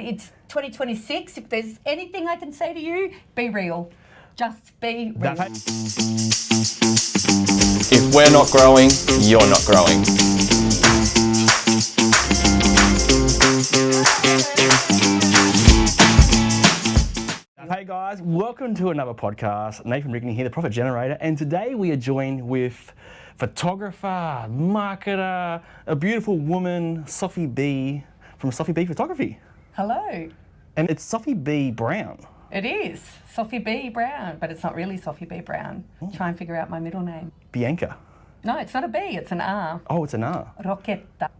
it's 2026. If there's anything I can say to you, be real. Just be real. If we're not growing, you're not growing. Hey guys, welcome to another podcast. Nathan Rigney here, the Profit Generator, and today we are joined with photographer, marketer, a beautiful woman, Sophie B from Sophie B Photography. Hello. And it's Sophie B Brown. It is Sophie B Brown, but it's not really Sophie B Brown. Try and figure out my middle name. Bianca. No, it's not a B, it's an R. Oh, it's an R. Rocchetta.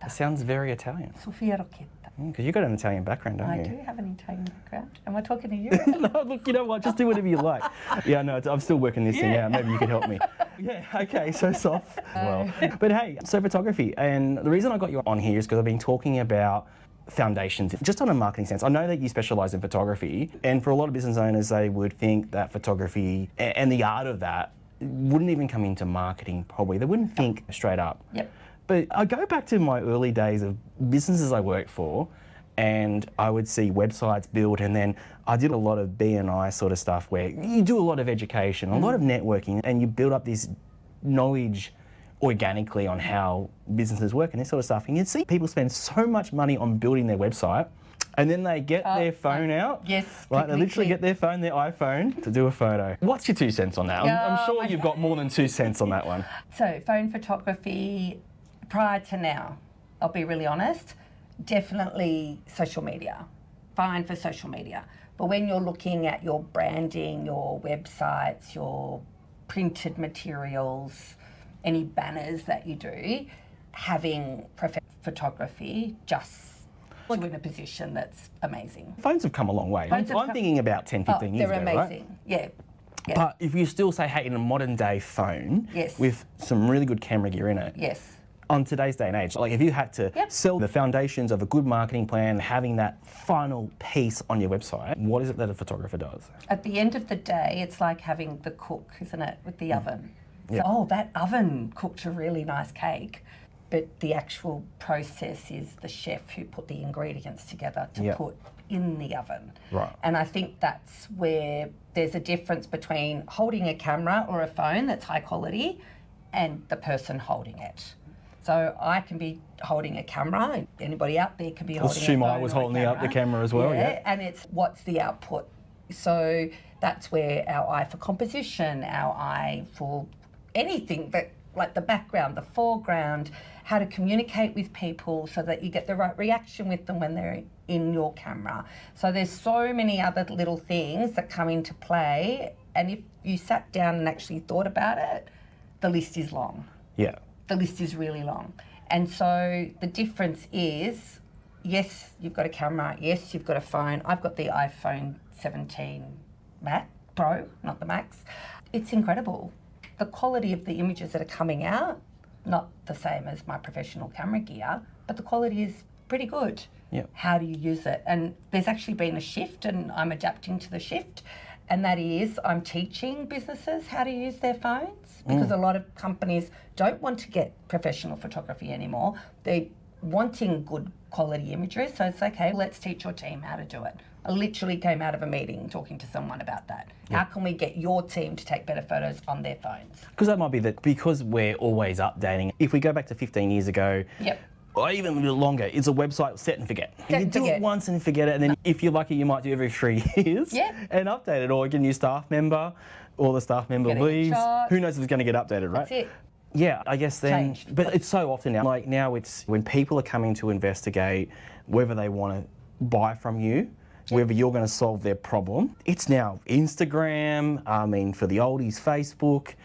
It sounds very Italian. Sofia Rocchetta. Because you've got an Italian background, don't you? I do have an Italian background. Am I talking to you? No, look, you know what? Just do whatever you like. Yeah, no, I'm still working this thing out. Maybe you could help me. Yeah, okay, so Soph. Well, but hey, so photography, and the reason I got you on here is because I've been talking about foundations, just on a marketing sense. I know that you specialise in photography, and for a lot of business owners, they would think that photography and the art of that wouldn't even come into marketing, probably. They wouldn't think straight up. Yep. But I go back to my early days of businesses I worked for, and I would see websites built, and then I did a lot of B&I sort of stuff where you do a lot of education, a lot of networking, and you build up this knowledge organically on how businesses work and this sort of stuff. And you'd see people spend so much money on building their website, and then they get their phone out. Yes. Right, they literally get their phone, their iPhone, to do a photo. What's your 2 cents on that? I'm sure you've got more than 2 cents on that one. So phone photography, prior to now, I'll be really honest, definitely social media. Fine for social media. But when you're looking at your branding, your websites, your printed materials, any banners that you do, having professional photography just put you in a position that's amazing. Phones have come a long way. I'm thinking about 10, 15 years ago, they're amazing, right? Yeah. But if you still say, hey, in a modern day phone, with some really good camera gear in it, on today's day and age, like if you had to sell the foundations of a good marketing plan, having that final piece on your website, what is it that a photographer does? At the end of the day, it's like having the cook, isn't it, with the oven. So, oh, that oven cooked a really nice cake, but the actual process is the chef who put the ingredients together to put in the oven. Right. And I think that's where there's a difference between holding a camera or a phone that's high quality and the person holding it. So I can be holding a camera, anybody out there can be holding a phone. Assume I was holding the camera as well, And it's what's the output. So that's where our eye for composition, our eye for anything that, like the background, the foreground, how to communicate with people so that you get the right reaction with them when they're in your camera. So there's so many other little things that come into play, and if you sat down and actually thought about it, the list is long. Yeah. The list is really long. And so the difference is, yes, you've got a camera, yes, you've got a phone. I've got the iPhone 17 Max Pro, not the Max. It's incredible. The quality of the images that are coming out, not the same as my professional camera gear, but the quality is pretty good. Yeah. How do you use it? And there's actually been a shift, and I'm adapting to the shift, and that is I'm teaching businesses how to use their phones, because a lot of companies don't want to get professional photography anymore. They're wanting good quality imagery, so it's okay, let's teach your team how to do it. I literally came out of a meeting talking to someone about that. How can we get your team to take better photos on their phones? Because that might be that, because we're always updating. If we go back to 15 years ago, or even a little longer, it's a website set and forget. You do it once and forget it, and then if you're lucky, you might do every 3 years and update it, or get a new staff member, or the staff member leaves. Who knows if it's going to get updated, right? That's it. Yeah, I guess then, but it's so often now, like now it's when people are coming to investigate whether they want to buy from you, whether you're going to solve their problem. It's now Instagram, I mean for the oldies, Facebook,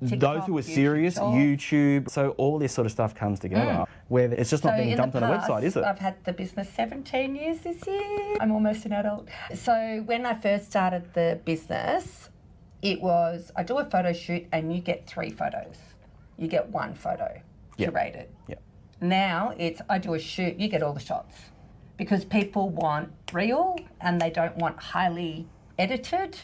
TikTok, those who are serious, YouTube. So all this sort of stuff comes together where it's just not being dumped on a website, is it? I've had the business 17 years this year. I'm almost an adult. So when I first started the business, it was, I do a photo shoot and you get 3 photos. You get 1 photo curated. Now it's, I do a shoot, you get all the shots. Because people want real and they don't want highly edited.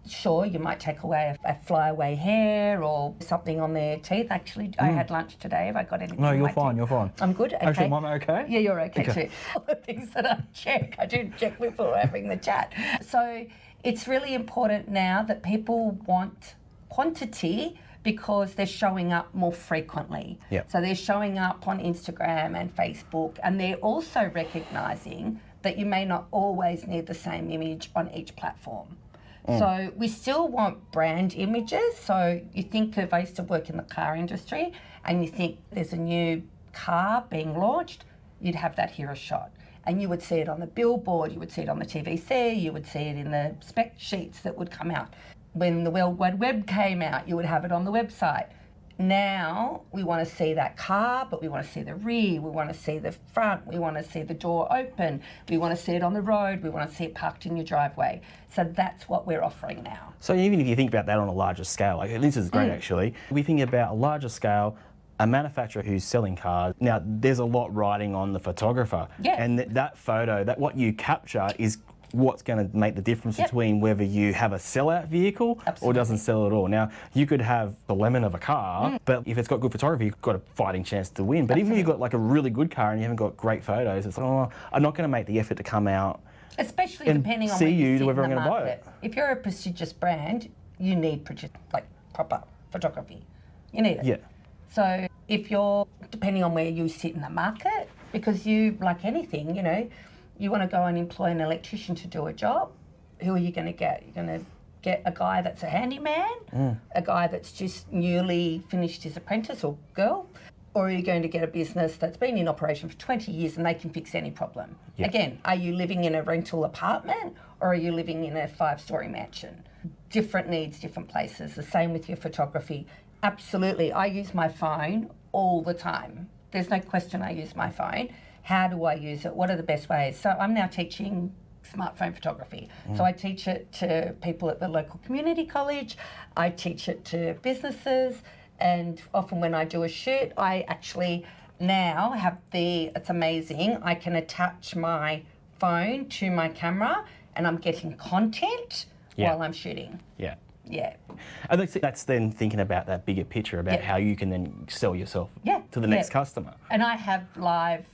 Sure, you might take away a flyaway hair or something on their teeth. Actually, I had lunch today. Have I got anything? No, in you're my fine. teeth? You're fine. I'm good. Okay. Actually, Mum, okay? Yeah, you're okay too. All the things that I check, I do check before having the chat. So it's really important now that people want quantity because they're showing up more frequently. Yep. So they're showing up on Instagram and Facebook, and they're also recognising that you may not always need the same image on each platform. So we still want brand images. So you think of, I used to work in the car industry, and you think there's a new car being launched, you'd have that hero shot. And you would see it on the billboard, you would see it on the TVC, you would see it in the spec sheets that would come out. When the World Wide Web came out, you would have it on the website. Now we want to see that car, but we want to see the rear, we want to see the front, we want to see the door open, we want to see it on the road, we want to see it parked in your driveway. So that's what we're offering now. So even if you think about that on a larger scale, like this is great actually. We think about a larger scale, a manufacturer who's selling cars. Now there's a lot riding on the photographer. Yeah. And that photo, that what you capture is what's going to make the difference between whether you have a sellout vehicle or doesn't sell at all. Now, you could have the lemon of a car, but if it's got good photography, you've got a fighting chance to win. But even if you've got like a really good car and you haven't got great photos, it's like, oh, I'm not going to make the effort to come out. Especially and depending on see where you sit whether in I'm the gonna buy market. it. If you're a prestigious brand, you need proper photography. You need it. Yeah. So if you're, depending on where you sit in the market, because you, like anything, you know, you want to go and employ an electrician to do a job, who are you going to get? You're going to get a guy that's a handyman, a guy that's just newly finished his apprentice or girl, or are you going to get a business that's been in operation for 20 years and they can fix any problem? Yeah. Again, are you living in a rental apartment or are you living in a 5-story mansion? Different needs, different places. The same with your photography. Absolutely. I use my phone all the time. There's no question I use my phone. How do I use it? What are the best ways? So I'm now teaching smartphone photography. So I teach it to people at the local community college. I teach it to businesses. And often when I do a shoot, I actually now have it's amazing, I can attach my phone to my camera and I'm getting content while I'm shooting. Yeah. Yeah. And that's then thinking about that bigger picture about how you can then sell yourself to the next customer. And I have live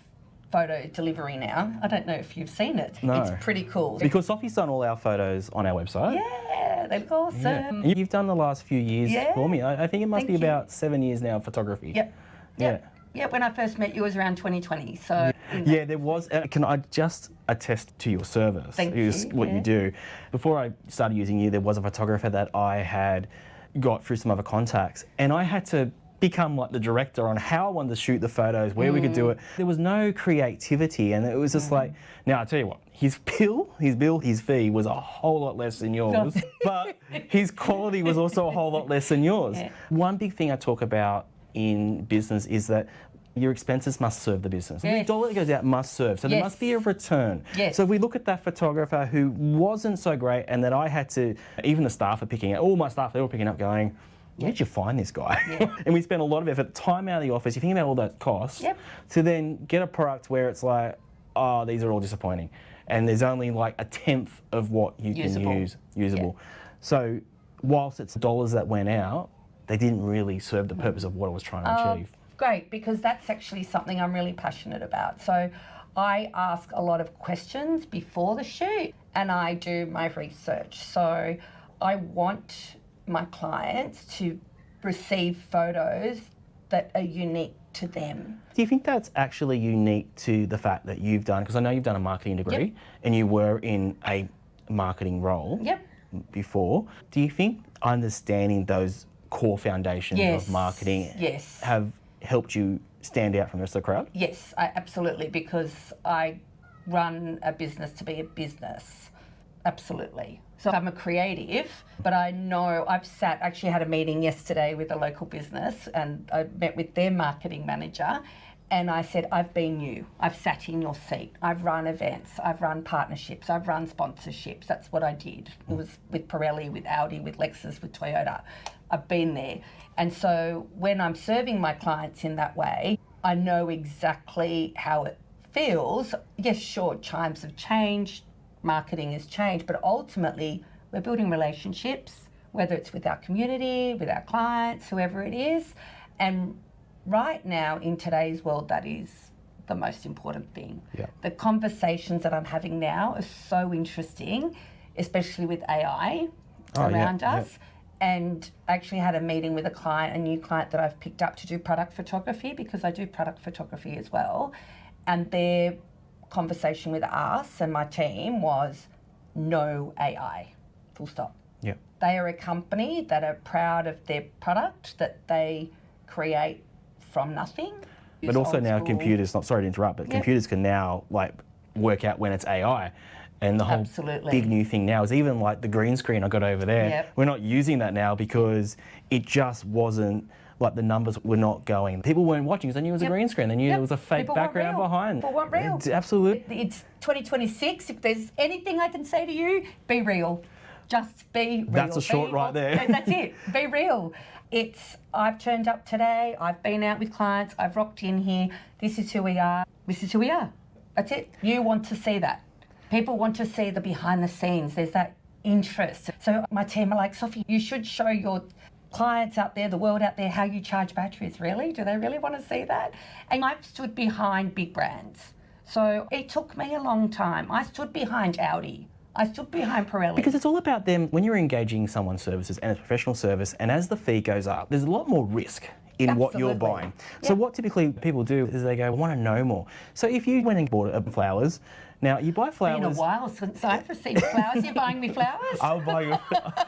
photo delivery now. I don't know if you've seen it. No. It's pretty cool. Because Sophie's done all our photos on our website. Yeah, they look awesome. Yeah. And you've done the last few years for me. I think it must Thank be you. about 7 years now of photography. Yep. Yeah. Yeah, when I first met you, it was around 2020. So Yeah, there was. Can I just attest to your service? Thank you, What you do. Before I started using you, there was a photographer that I had got through some other contacts, and I had to become like the director on how I wanted to shoot the photos, where we could do it. There was no creativity, and it was just like, now I tell you what, his fee was a whole lot less than yours, but his quality was also a whole lot less than yours. Yeah. One big thing I talk about in business is that your expenses must serve the business. Every dollar that goes out must serve. So there must be a return. Yes. So we look at that photographer who wasn't so great and that I had to, even the staff are picking up, all my staff, they were picking up going, where did you find this guy? And we spent a lot of effort, time out of the office, you think about all that costs, to then get a product where it's like, oh, these are all disappointing. And there's only like a tenth of what you can use usable. So whilst it's dollars that went out, they didn't really serve the purpose of what I was trying to achieve. Great, because that's actually something I'm really passionate about. So I ask a lot of questions before the shoot and I do my research. So I want my clients to receive photos that are unique to them. Do you think that's actually unique to the fact that you've done, because I know you've done a marketing degree and you were in a marketing role before. Do you think understanding those core foundations of marketing have helped you stand out from the rest of the crowd? Yes, absolutely, because I run a business to be a business. Absolutely. So I'm a creative, but I know actually had a meeting yesterday with a local business and I met with their marketing manager and I said, I've been you. I've sat in your seat. I've run events. I've run partnerships. I've run sponsorships. That's what I did. It was with Pirelli, with Audi, with Lexus, with Toyota. I've been there. And so when I'm serving my clients in that way, I know exactly how it feels. Yes, sure, times have changed, marketing has changed, but ultimately we're building relationships, whether it's with our community, with our clients, whoever it is. And right now in today's world, that is the most important thing. Yeah. The conversations that I'm having now are so interesting, especially with AI around us. And I actually had a meeting with a new client that I've picked up to do product photography, because I do product photography as well. And their conversation with us and my team was no AI, full stop. Yeah. They are a company that are proud of their product that they create from nothing. But also now computers, not sorry to interrupt, but computers can now like work out when it's AI. And the whole big new thing now is even like the green screen I got over there. We're not using that now because it just wasn't, like the numbers were not going. People weren't watching because they knew it was a green screen. They knew there was a fake background behind. People weren't real. Absolutely. It's 2026. If there's anything I can say to you, be real. Just be real. That's a short right there. That's it. Be real. I've turned up today. I've been out with clients. I've rocked in here. This is who we are. This is who we are. That's it. You want to see that. People want to see the behind the scenes. There's that interest. So my team are like, Sophie, you should show your clients out there, the world out there, how you charge batteries. Really? Do they really want to see that? And I've stood behind big brands. So it took me a long time. I stood behind Audi. I stood behind Pirelli. Because it's all about them. When you're engaging someone's services and it's a professional service, and as the fee goes up, there's a lot more risk in what you're buying. So what typically people do is they go, I want to know more. So if you went and bought flowers, now you buy flowers. It's been a while since I've received flowers. You're buying me flowers? I'll buy you.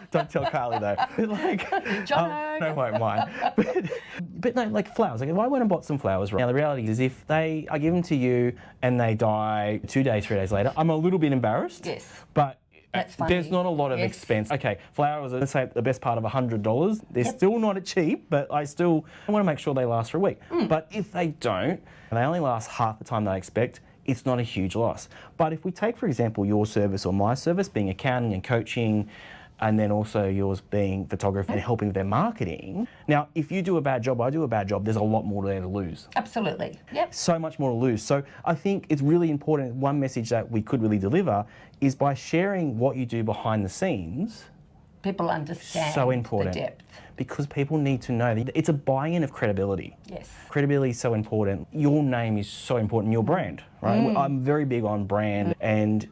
Don't tell Carly though. Like, Jono. no, won't mind. But no, like flowers. Like if I went and bought some flowers, right now the reality is if I give them to you and they die 2 days, 3 days later, I'm a little bit embarrassed. Yes. But that's funny. There's not a lot of expense. Okay, flowers are, let's say, the best part of $100. They're still not cheap, but I want to make sure they last for a week. But if they don't, and they only last half the time they expect, it's not a huge loss. But if we take, for example, your service or my service, being accounting and coaching, and then also yours being photography and helping with their marketing. Now, if you do a bad job, I do a bad job, there's a lot more there to lose. Absolutely, yep. So much more to lose. So I think it's really important, one message that we could really deliver is by sharing what you do behind the scenes. People understand so important, the depth. Because people need to know. It's a buy-in of credibility. Yes. Credibility is so important. Your name is so important, your brand, right? I'm very big on brand and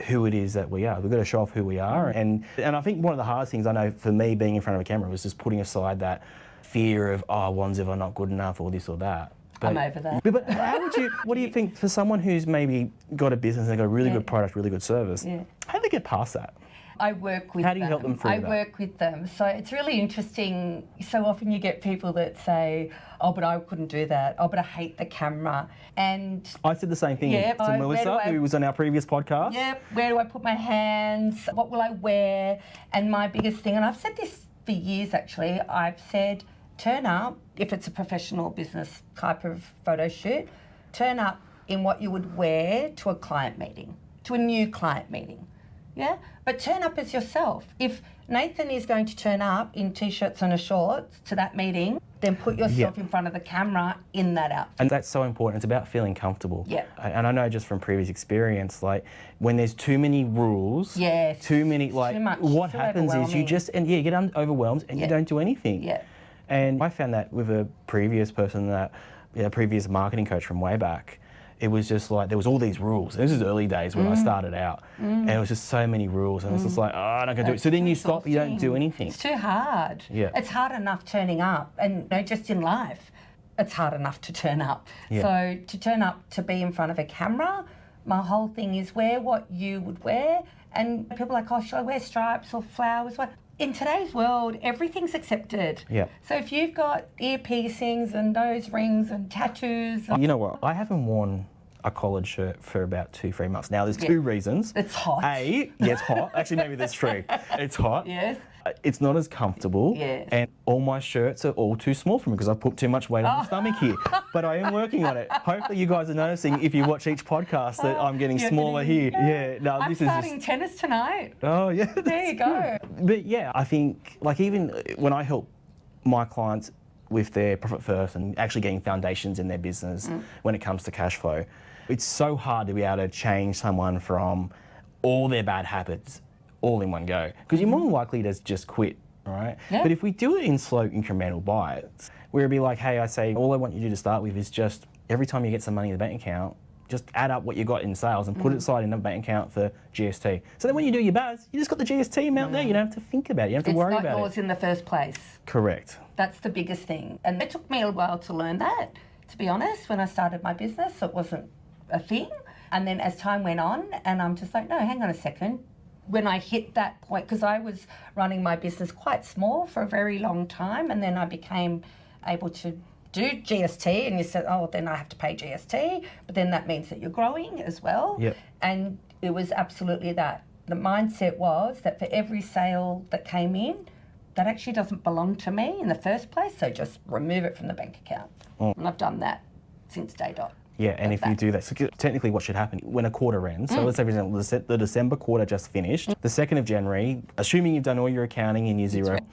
who it is that we are. We've got to show off who we are. And I think one of the hardest things I know for me being in front of a camera was just putting aside that fear of, one's ever not good enough or this or that. But, I'm over that. But what do you think for someone who's maybe got a business and got a really good product, really good service, how do they get past that? I work with them. How do you help them through that? I work with them. So it's really interesting. So often you get people that say, but I couldn't do that. But I hate the camera. And I said the same thing to Melissa, who was on our previous podcast. Yep. Where do I put my hands? What will I wear? And my biggest thing, and I've said this for years actually, I've said, turn up, if it's a professional business type of photo shoot, turn up in what you would wear to a client meeting, to a new client meeting. Yeah, but turn up as yourself. If Nathan is going to turn up in t-shirts and a shorts to that meeting, then put yourself in front of the camera in that outfit. And that's so important. It's about feeling comfortable. Yeah. And I know just from previous experience, like when there's too many rules, too many, like too much, what happens is you just, you get overwhelmed and you don't do anything. Yeah. And I found that with a previous person previous marketing coach from way back, it was just like, there was all these rules. This is early days when I started out. And it was just so many rules. And it was just like, I'm not going to do it. So then you stop, you don't do anything. It's too hard. Yeah. It's hard enough turning up. And just in life, it's hard enough to turn up. Yeah. So to turn up, to be in front of a camera, my whole thing is wear what you would wear. And people are like, should I wear stripes or flowers? What? In today's world, everything's accepted. Yeah. So if you've got ear piercings and nose rings and tattoos... You know what? I haven't worn a collared shirt for about 2-3 months. Now, there's two reasons. It's hot. It's hot. Actually, maybe that's true. It's hot. Yes. It's not as comfortable. Yes. And all my shirts are all too small for me because I've put too much weight on my stomach here. But I am working on it. Hopefully you guys are noticing if you watch each podcast that I'm getting smaller here. Yeah. No, I'm this is starting tennis tonight. Oh, yeah. There you go. But yeah, I think like even when I help my clients with their profit first and actually getting foundations in their business when it comes to cash flow, it's so hard to be able to change someone from all their bad habits all in one go, because you're more than likely to just quit, all right? Yeah. But if we do it in slow incremental bites, where it'd be like, hey, I say, all I want you to do to start with is just every time you get some money in the bank account, just add up what you got in sales and put it aside in a bank account for GST. So then when you do your buzz, you just got the GST amount there. You don't have to think about it. You don't have to worry It's not about yours it. in the first place. Correct. That's the biggest thing. And it took me a while to learn that, to be honest. When I started my business, it wasn't a thing. And then as time went on, and I'm just like, no, hang on a second. When I hit that point, because I was running my business quite small for a very long time, and then I became able to do GST, and you said, oh, then I have to pay GST, but then that means that you're growing as well. Yep. And it was absolutely that. The mindset was that for every sale that came in, that actually doesn't belong to me in the first place, so just remove it from the bank account. And I've done that since day dot. Yeah, and if you do that, so technically what should happen when a quarter ends, so let's say, for example, the December quarter just finished, the 2nd of January, assuming you've done all your accounting in year zero, right,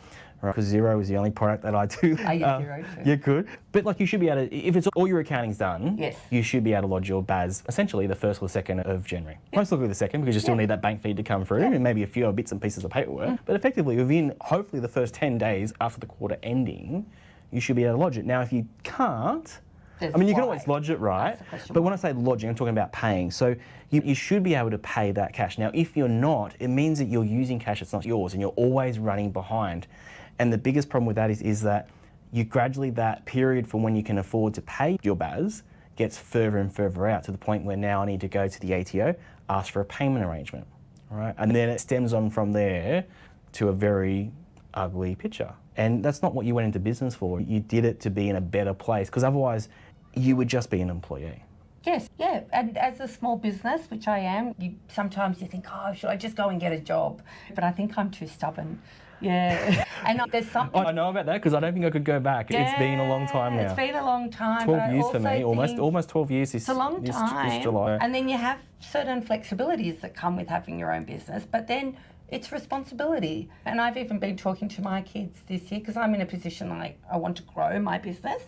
because zero is the only product that I do. I use zero too. You're good. But like you should be able to, if it's all your accounting's done, Yes. you should be able to lodge your BAS essentially the 1st or 2nd of January. Most likely the 2nd, because you still need that bank feed to come through and maybe a few other bits and pieces of paperwork. But effectively within hopefully the first 10 days after the quarter ending, you should be able to lodge it. Now if you can't, There's I mean, you can why. always lodge it, right? That's the question. But when I say lodging, I'm talking about paying. So you should be able to pay that cash. Now, if you're not, it means that you're using cash that's not yours and you're always running behind. And the biggest problem with that is that you gradually, that period from when you can afford to pay your BAS gets further and further out to the point where now I need to go to the ATO, ask for a payment arrangement, all right? And then it stems on from there to a very ugly picture. And that's not what you went into business for. You did it to be in a better place, because otherwise you would just be an employee. Yes, yeah. And as a small business, which I am, sometimes you think, oh, should I just go and get a job? But I think I'm too stubborn. Yeah. And there's something... I know about that because I don't think I could go back. It's been a long time now. It's been a long time. 12 years for but I me, also think almost 12 years it's a long time. This July. And then you have certain flexibilities that come with having your own business, but then it's responsibility. And I've even been talking to my kids this year because I'm in a position like I want to grow my business,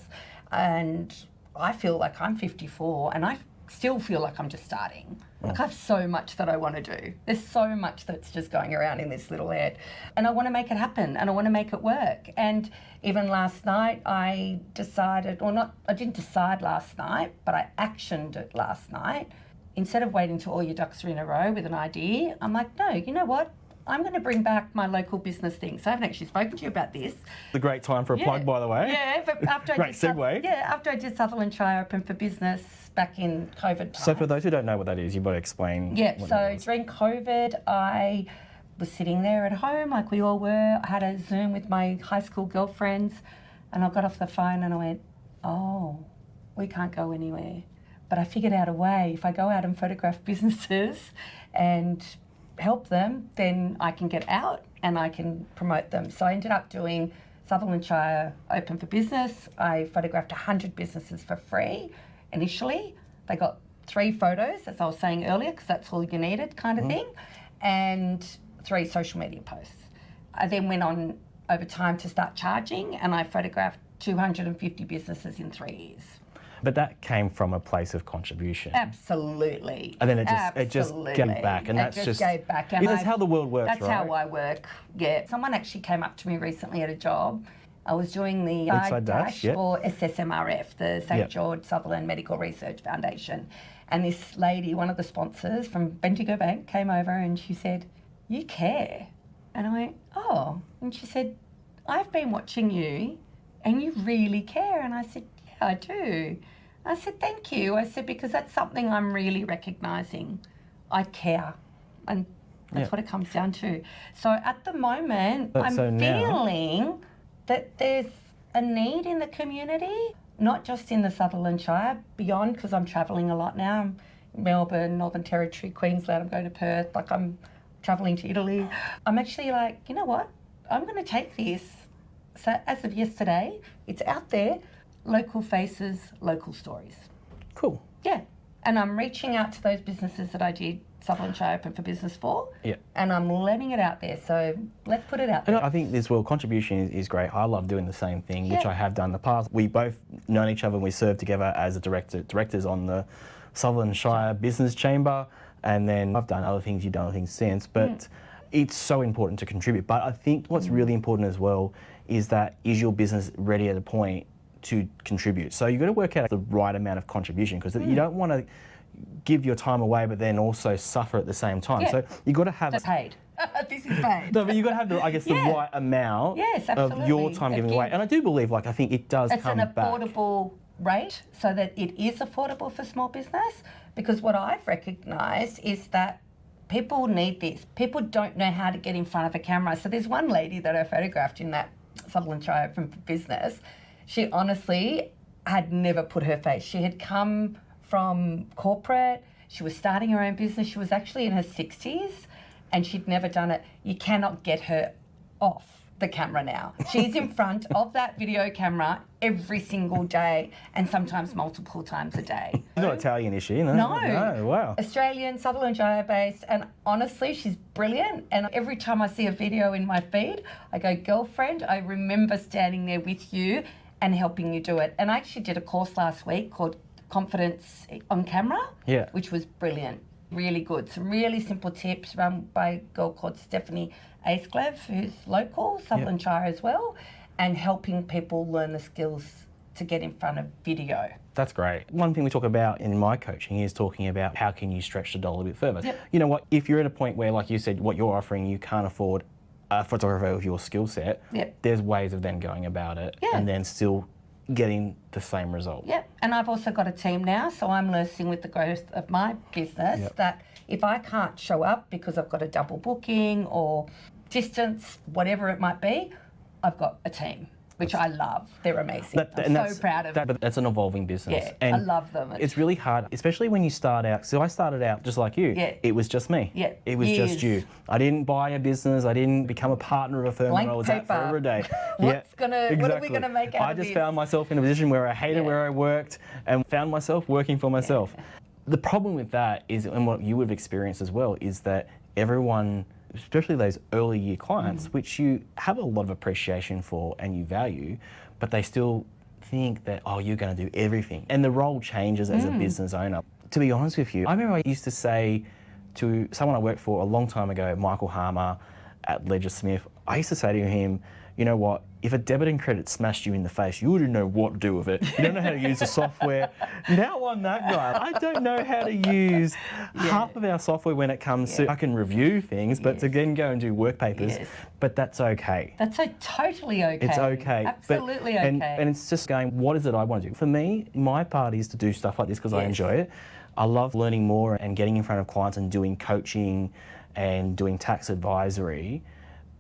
and I feel like I'm 54 and I still feel like I'm just starting. Like I have so much that I want to do. There's so much that's just going around in this little head. And I want to make it happen and I want to make it work. And even last night I decided, I didn't decide last night, but I actioned it last night. Instead of waiting till all your ducks are in a row with an idea, I'm like, no, you know what? I'm going to bring back my local business thing. So I haven't actually spoken to you about this. It's a great time for a plug, by the way. Yeah, but after Great segue. after I did Sutherland Shire Open for Business back in COVID time. So for those who don't know what that is, you've got to explain. Yeah, what so it is. during COVID, I was sitting there at home like we all were. I had a Zoom with my high school girlfriends, and I got off the phone and I went, oh, we can't go anywhere. But I figured out a way. If I go out and photograph businesses and help them, then I can get out and I can promote them. So I ended up doing Sutherland Shire Open for Business. I photographed 100 businesses for free initially. They got 3 photos, as I was saying earlier, because that's all you needed kind of thing, and 3 social media posts. I then went on over time to start charging, and I photographed 250 businesses in 3 years. But that came from a place of contribution. Absolutely. And then it just gave back, and that's just gave back. And that's how the world works, that's right? how I work. Yeah. Someone actually came up to me recently at a job. I was doing the Inside dash yep. for SSMRF, the St Yep. George Sutherland Medical Research Foundation, and this lady, one of the sponsors from Bendigo Bank, came over and she said, "You care?" And I went, "Oh," and she said, "I've been watching you, and you really care." And I said, "Yeah, I do." I said, "Thank you." I said, "Because that's something I'm really recognising. I care." And that's what it comes down to. So at the moment, I'm feeling that there's a need in the community, not just in the Sutherland Shire, beyond, because I'm travelling a lot now. I'm in Melbourne, Northern Territory, Queensland, I'm going to Perth, like I'm travelling to Italy. I'm actually like, you know what? I'm going to take this. So as of yesterday, it's out there. Local faces, local stories. Cool. Yeah. And I'm reaching out to those businesses that I did Sutherland Shire Open for Business for. Yeah. And I'm letting it out there. So let's put it out there. And I think this world contribution is great. I love doing the same thing, which Yeah. I have done in the past. We both known each other and we served together as directors on the Sutherland Shire Business Chamber. And then I've done other things, you've done other things since. But it's so important to contribute. But I think what's really important as well is your business ready at a point to contribute? So you've got to work out the right amount of contribution, because you don't want to give your time away but then also suffer at the same time. Yeah. So you've got to have... That's paid. This is paid. No, but you've got to have, the right amount of your time giving away. And I do believe, I think it does come back. It's an affordable rate, so that it is affordable for small business, because what I've recognised is that people need this. People don't know how to get in front of a camera. So there's one lady that I photographed in that Sutherland show from business. She honestly had never put her face. She had come from corporate. She was starting her own business. She was actually in her 60s and she'd never done it. You cannot get her off the camera now. She's in front of that video camera every single day, and sometimes multiple times a day. She's not Italian, is she? No. No. Wow. Australian, Sutherland Shire based, and honestly, she's brilliant. And every time I see a video in my feed, I go, girlfriend, I remember standing there with you and helping you do it. And I actually did a course last week called Confidence on Camera, which was brilliant. Really good. Some really simple tips run by a girl called Stephanie Aceglev, who's local, Sutherland Shire as well, and helping people learn the skills to get in front of video. That's great. One thing we talk about in my coaching is talking about how can you stretch the dollar a bit further. Yep. You know what, if you're at a point where, like you said, what you're offering, you can't afford a photographer with your skill set, there's ways of then going about it and then still getting the same result. Yep, and I've also got a team now, so I'm nursing with the growth of my business that if I can't show up because I've got a double booking or distance, whatever it might be, I've got a team, which I love. They're amazing. I'm so proud of them. But that's an evolving business. Yeah, and I love them. It's really hard, especially when you start out. So I started out just like you. Yeah. It was just me. Yeah. It was just you. I didn't buy a business. I didn't become a partner of a firm when I was at for every day. What are we gonna make out I of just this? found myself in a position where I hated where I worked and found myself working for myself. The problem with that is, and what you would have experienced as well, is that everyone, especially those early year clients, which you have a lot of appreciation for and you value, but they still think that, oh, you're going to do everything. And the role changes as a business owner. To be honest with you, I remember I used to say to someone I worked for a long time ago, Michael Harmer at Ledger Smith, I used to say to him, you know what, if a debit and credit smashed you in the face, you wouldn't know what to do with it. You don't know how to use the software. Now I'm that guy. I don't know how to use half of our software when it comes to, I can review things, but to then go and do work papers, but that's okay. That's totally okay. It's okay. Absolutely okay. And it's just going, what is it I want to do? For me, my part is to do stuff like this because I enjoy it. I love learning more and getting in front of clients and doing coaching and doing tax advisory.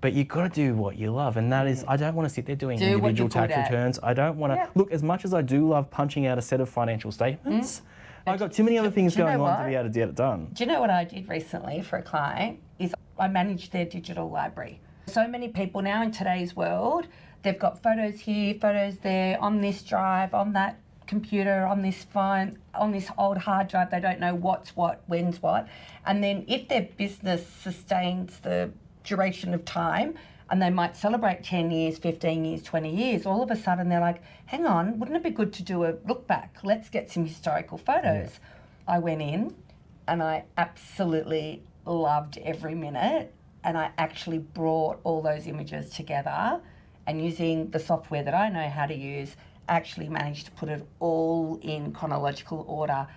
But you've got to do what you love, and that is, I don't want to sit there doing individual tax returns. I don't want to, look, as much as I do love punching out a set of financial statements, I've got too many other things going on to be able to get it done. Do you know what I did recently for a client is I managed their digital library. So many people now in today's world, they've got photos here, photos there, on this drive, on that computer, on this phone, on this old hard drive. They don't know what's what, when's what. And then if their business sustains the duration of time and they might celebrate 10 years, 15 years, 20 years, all of a sudden they're like, hang on, wouldn't it be good to do a look back? Let's get some historical photos. I went in and I absolutely loved every minute, and I actually brought all those images together, and using the software that I know how to use, actually managed to put it all in chronological order,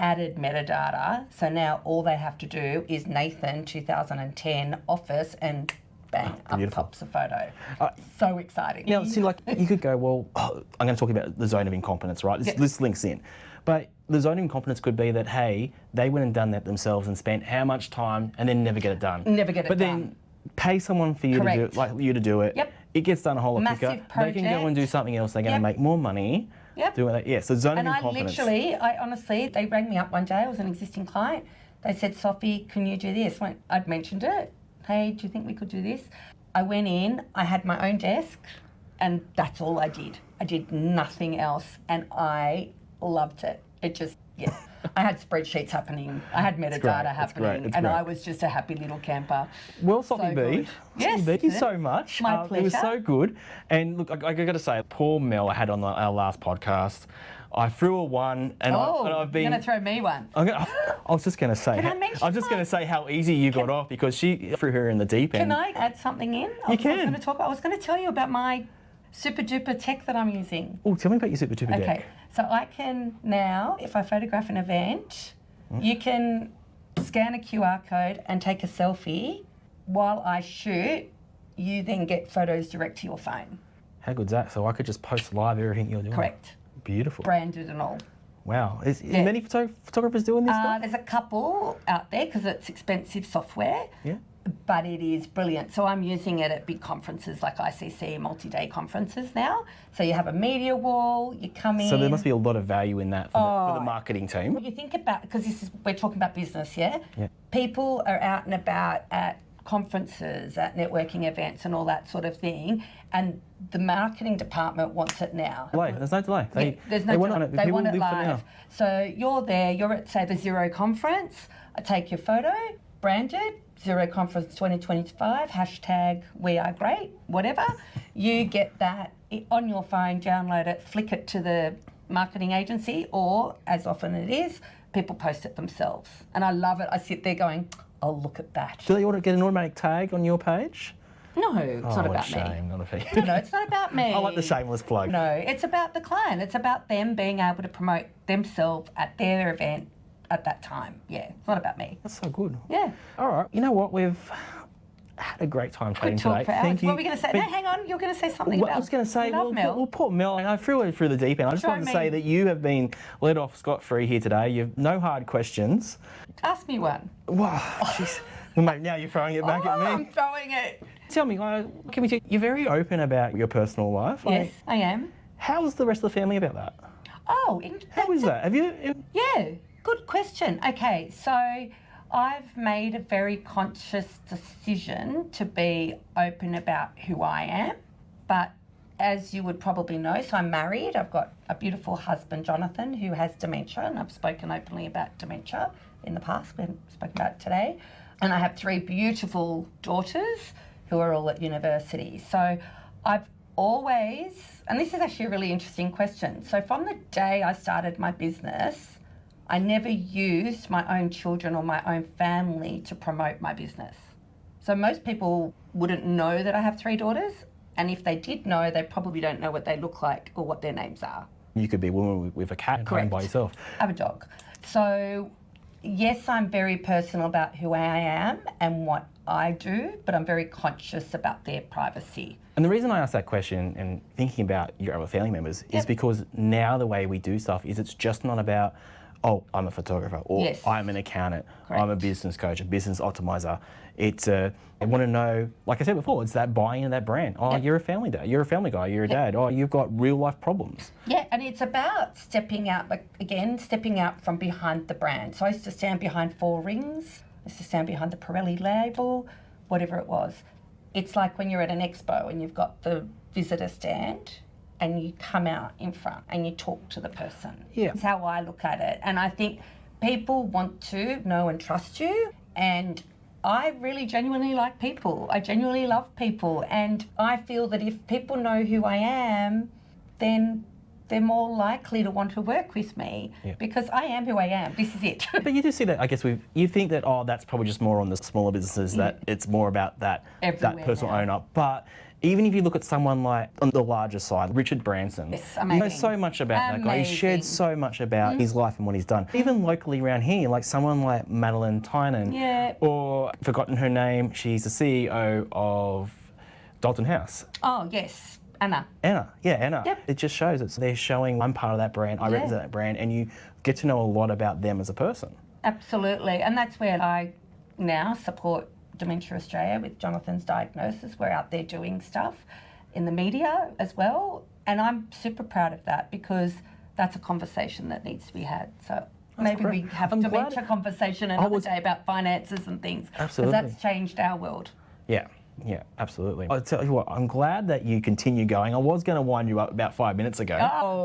added metadata, so now all they have to do is Nathan 2010 office and bang, up pops a photo. So exciting. Now, see, like, you could go, well, I'm going to talk about the zone of incompetence, right? This links in. But the zone of incompetence could be that, hey, they went and done that themselves and spent how much time and then never get it done. Never get it done. But then pay someone for you to do it, like you to do it. It gets done a whole lot quicker. They can go and do something else. They're going to make more money. Doing that. So zone of incompetence. I honestly, they rang me up one day. I was an existing client. They said, Sophie, can you do this? I'd mentioned it. Hey, do you think we could do this? I went in, I had my own desk, and that's all I did. I did nothing else, and I loved it. It just, I had spreadsheets happening. I had metadata happening, and I was just a happy little camper. Well, Sophie B, thank you so much. My pleasure. It was so good. And look, I got to say, poor Mel I had on our last podcast. I threw a 1, and, I've been. You're going to throw me one. I was just going to say. Can I mention going to say how easy you got off because she threw her in the deep end. Can I add something in? You can. I was going to tell you about my super duper tech that I'm using. Oh, tell me about your super duper deck. Okay, so I can now, if I photograph an event, you can scan a QR code and take a selfie while I shoot. You then get photos direct to your phone. How good's that? So I could just post live everything you're doing. Correct. Beautiful. Branded and all. Wow. Is many photographers doing this stuff? There's a couple out there because it's expensive software. Yeah. But it is brilliant. So I'm using it at big conferences like ICC, multi-day conferences now. So you have a media wall, you come in. So there must be a lot of value in that for the marketing team. Well, you think about, because we're talking about business, yeah? Yeah. People are out and about at conferences, at networking events and all that sort of thing, and the marketing department wants it now. There's no delay. There's no delay. They want it live for live. now. So you're there, you're at, say, the Zero conference, I take your photo, branded, Zero Conference 2025, hashtag we are great, whatever. You get that on your phone, download it, flick it to the marketing agency, or as often it is, people post it themselves. And I love it. I sit there going, oh, look at that. Do they want to get an automatic tag on your page? No, it's not about me. Shame, not a fee. No, it's not about me. I like the shameless plug. No, it's about the client. It's about them being able to promote themselves at their event at that time. Yeah, it's not about me. That's so good. Yeah. All right. You know what? We've had a great time chatting Talk today. for hours. Thank you. What were we going to say? No, hang on. You're going to say something about. I was going to say, Mel. poor Mel. I threw her through the deep end. I just wanted to say that you have been let off scot-free here today. You've no hard questions. Ask me one. Wow. Jeez. Well, mate, now you're throwing it back at me. I'm throwing it. Tell me, you're very open about your personal life. Yes, I am. How's the rest of the family about that? Oh, how is that? Have you? Yeah, good question. Okay, so I've made a very conscious decision to be open about who I am, but as you would probably know, so I'm married. I've got a beautiful husband, Jonathan, who has dementia, and I've spoken openly about dementia in the past. We haven't spoken about it today. And I have 3 beautiful daughters who are all at university. So I've always, and this is actually a really interesting question. So from the day I started my business, I never used my own children or my own family to promote my business. So most people wouldn't know that I have 3 daughters. And if they did know, they probably don't know what they look like or what their names are. You could be a woman with a cat at home by yourself. I have a dog. So yes, I'm very personal about who I am and what I do, but I'm very conscious about their privacy. And the reason I asked that question and thinking about your other family members is because now the way we do stuff is it's just not about, oh, I'm a photographer or I'm an accountant, I'm a business coach, a business optimizer. It's I want to know, like I said before, it's that buying into that brand. Oh, you're a family dad, you're a family guy, you're a dad. Oh, you've got real life problems. Yeah, and it's about stepping out, stepping out from behind the brand. So I used to stand behind 4 Rings, I used to stand behind the Pirelli label, whatever it was. It's like when you're at an expo and you've got the visitor stand and you come out in front and you talk to the person. Yeah. That's how I look at it. And I think people want to know and trust you, and I really genuinely like people. I genuinely love people, and I feel that if people know who I am, then they're more likely to want to work with me because I am who I am. This is it. But you do see that, I guess, you think that, oh, that's probably just more on the smaller businesses, that it's more about that personal owner. But even if you look at someone like on the larger side, Richard Branson, you know so much about that guy. He shared so much about his life and what he's done. Even locally around here, like someone like Madeline Tynan, or I've forgotten her name, she's the CEO of Dalton House. Oh, yes. Anna. Anna. Yep. It just shows they're showing I'm part of that brand, I represent that brand, and you get to know a lot about them as a person. Absolutely, and that's where I now support Dementia Australia with Jonathan's diagnosis. We're out there doing stuff in the media as well, and I'm super proud of that because that's a conversation that needs to be had. So maybe we have a dementia conversation another day about finances and things. Absolutely. Because that's changed our world. Yeah, absolutely. I'll tell you what, I'm glad that you continue going. I was going to wind you up about 5 minutes ago,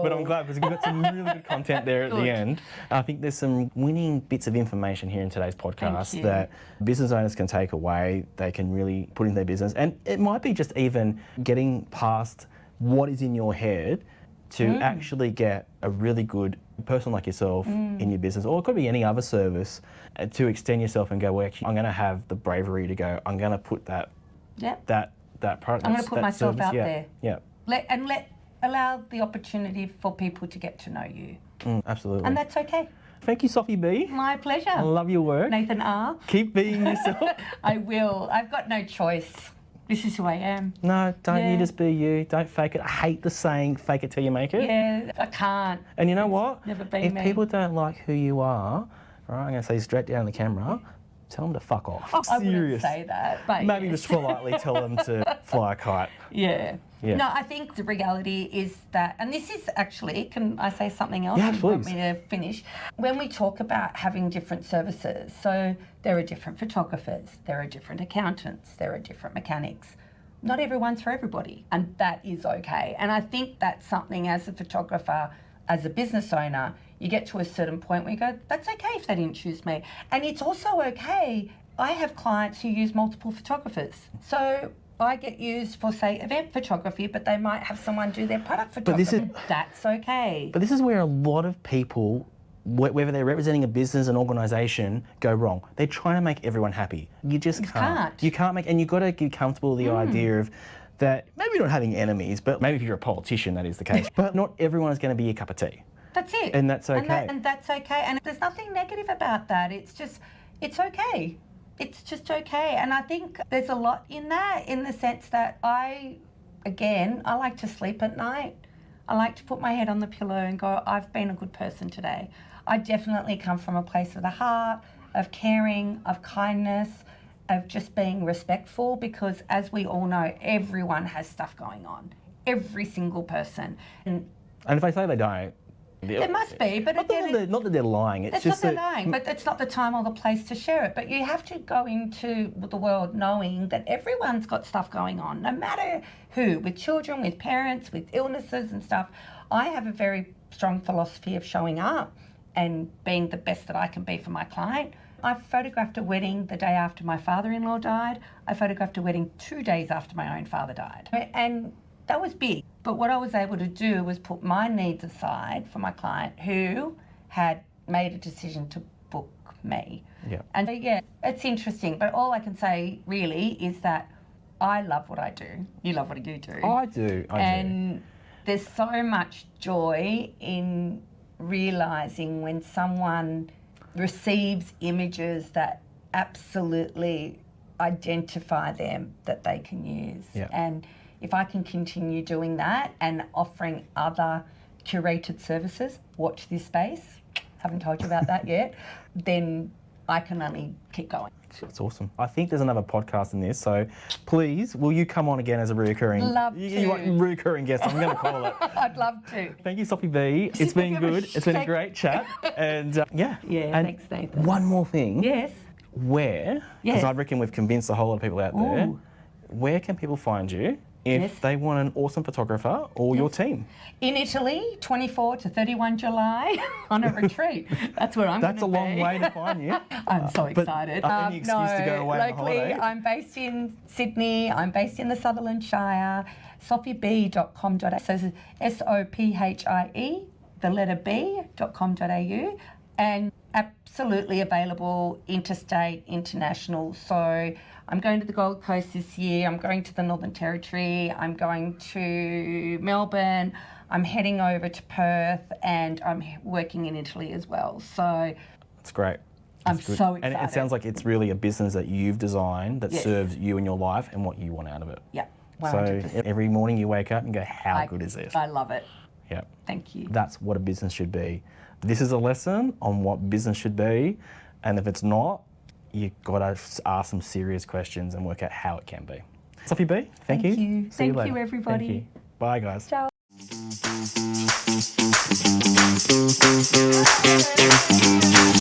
but I'm glad because we've got some really good content there at the end. I think there's some winning bits of information here in today's podcast that business owners can take away, they can really put in their business. And it might be just even getting past what is in your head to actually get a really good person like yourself in your business, or it could be any other service, to extend yourself and go, well, actually, I'm going to have the bravery to go, I'm going to put that product. I'm going to put myself service, out there. Yeah. Allow the opportunity for people to get to know you. Absolutely. And that's okay. Thank you, Sophie B. My pleasure. I love your work. Nathan R. Keep being yourself. I will. I've got no choice. This is who I am. No, don't Yeah. you just be you. Don't fake it. I hate the saying, fake it till you make it. Yeah, I can't. And you know what? Never been If me. people don't like who you are, right, I'm going to say straight down the camera, tell them to fuck off. I wouldn't Serious. say that, but Maybe yes. just politely tell them to fly a kite. Yeah. Yeah. No, I think the reality is that, and this is actually, can I say something else? Yeah, You want please. me to finish? When we talk about having different services, so there are different photographers, there are different accountants, there are different mechanics. Not everyone's for everybody, and that is okay. And I think that's something as a photographer, as a business owner, you get to a certain point where you go, that's okay if they didn't choose me. And it's also okay. I have clients who use multiple photographers. So I get used for, say, event photography, but they might have someone do their product photography. That's okay. But this is where a lot of people, whether they're representing a business, an organisation, go wrong. They're trying to make everyone happy. You just can't. You can't make, and you've got to get comfortable with the idea of that, maybe not having enemies, but maybe if you're a politician, that is the case. But not everyone is going to be your cup of tea. That's it. And that's okay. And that's okay. And there's nothing negative about that. It's just, it's okay. It's just okay. And I think there's a lot in that, in the sense that I like to sleep at night. I like to put my head on the pillow and go, I've been a good person today. I definitely come from a place of the heart, of caring, of kindness, of just being respectful, because as we all know, everyone has stuff going on. Every single person. And if they say they don't, there must be, but again, not that they're lying. It's just not lying, but it's not the time or the place to share it. But you have to go into the world knowing that everyone's got stuff going on, no matter who, with children, with parents, with illnesses and stuff. I have a very strong philosophy of showing up and being the best that I can be for my client. I photographed a wedding the day after my father-in-law died. I photographed a wedding 2 days after my own father died. And that was big. But what I was able to do was put my needs aside for my client who had made a decision to book me. Yeah. And yeah, it's interesting. But all I can say really is that I love what I do. You love what you do. I do. And there's so much joy in realising when someone receives images that absolutely identify them, that they can use. Yeah. And if I can continue doing that and offering other curated services, watch this space, haven't told you about that yet, then I can only keep going. It's awesome. I think there's another podcast in this, so please, will you come on again as a reoccurring? Love to. You want reoccurring guest, I'm going to call it. I'd love to. Thank you, Sophie B. It's been good. It's been a great chat. And Yeah, and thanks, Nathan. one more thing. Yes. Where, because Yes. I reckon we've convinced a whole lot of people out there, Ooh. where can people find you if Yes. they want an awesome photographer or your team? In Italy, 24 to 31 July, on a retreat. That's where I'm That's a gonna long be. way to find you. I'm so but excited. any excuse to go away on locally, holiday. I'm based in Sydney. I'm based in the Sutherland Shire. SophieB.com.au. So SOPHIE, the letter B.com.au. And absolutely available interstate, international. So I'm going to the Gold Coast this year. I'm going to the Northern Territory. I'm going to Melbourne. I'm heading over to Perth, and I'm working in Italy as well. So It's great. I'm It's good. so excited. And it sounds like it's really a business that you've designed that Yes. serves you and your life and what you want out of it. Yeah, So 100%. every morning you wake up and go, how good is this? I love it. Yeah. Thank you. That's what a business should be. This is a lesson on what business should be, and if it's not, you've got to ask some serious questions and work out how it can be. Sophie B, thank you. you. See you Thank later. you, everybody. Thank you. Bye, guys. Ciao.